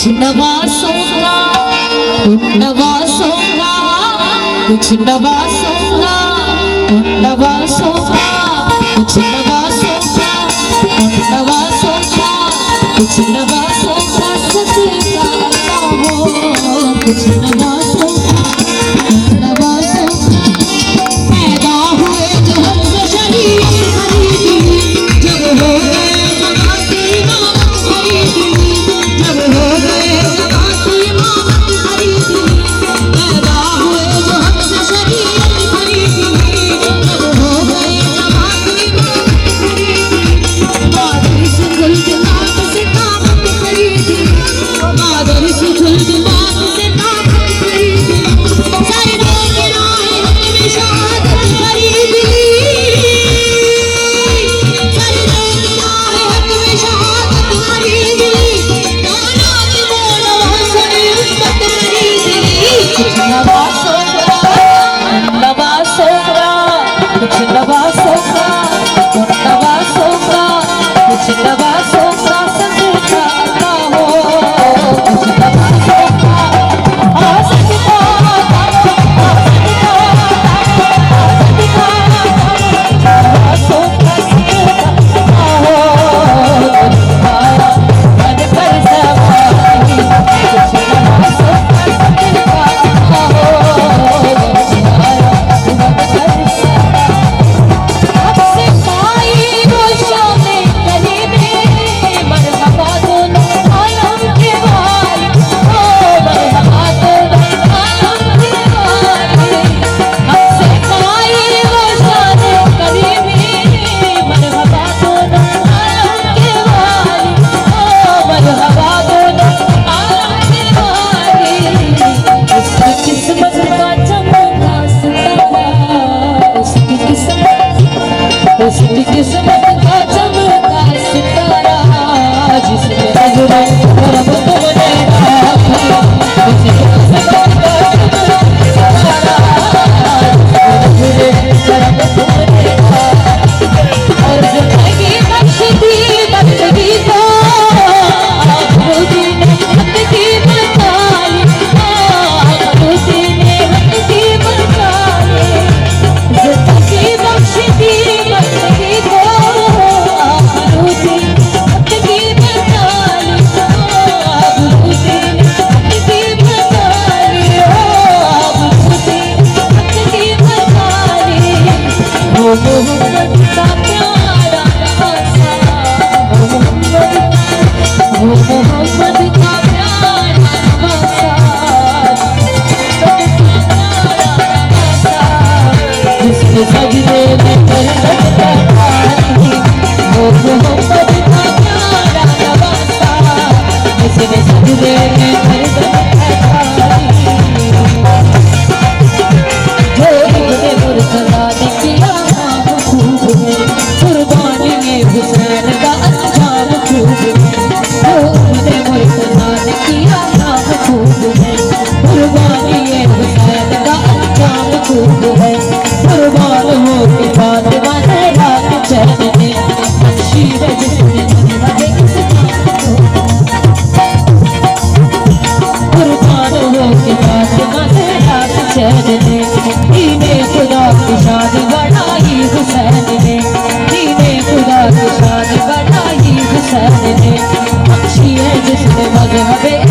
कुछ नवासूंगा नवासूंगा कुछ नवासूंगा नवासूंगा कुछ नवासूंगा नवासूंगा कुछ नवासूंगा ससुरा हो कुछ नवासूंगा नवासूंगा पैदा हुए जो हमसे शरीर खरीदी जब हो गए जगाती माँ खरीदी जब हो गए जगाती माँ खरीदी पैदा हुए जो हमसे शरीर खरीदी जब हो गए जगाती माँ खरीदी बादल से गुल दिमाग से ताकत खरीदी बादल से गुल दिमाग से ताकत खरीदी सारे लोग राहे में शहादत खरीदी सारे लोग राहे में शहादत खरीदी नानात बोलो सुनी उम्मत खरीदी कुछ नवासूंगा नवासूंगा कुछ नवासूंगा नवासूंगा कुछ नवासूंगा सजदा हो कुछ नवासूंगा सजदा उसकी किस्मत का चमका सितारा जिसने नजरे करम तुमने राखी उसकी किस्मत का चमका सितारा जिसने नजरे करम तुमने राखी और जिंदगी बख्श दी को आखिरी ने जिंदगी बचाई आखिरी ने जिंदगी बचाई जिंदगी बख्श दी मोहम्मद का प्यारा नवासा मोहम्मद का प्यारा नवासा जिसके सजदे में कर सकता पानी मोहम्मद का प्यारा नवासा जिसके सजदे में कर सकता पानी जो इब्ने मुर्तज़ा ने किया कुर्बानी में हुसैन का अंजाम खूब है इब्ने मुर्तज़ा ने किया नाम खूब है कुर्बानी में हुसैन का अंजाम खूब है कुर्बान हो के फातिमा ज़हरा के चरण में शीर जिसने नज़र इस्लाम को कुर्बान हो के फातिमा ज़हरा के चरण में दीने खुदा की शान बढ़ाई हुसैन ने दीने खुदा की शान बढ़ाई हुसैन ने बख्शी है जिसने मज़हब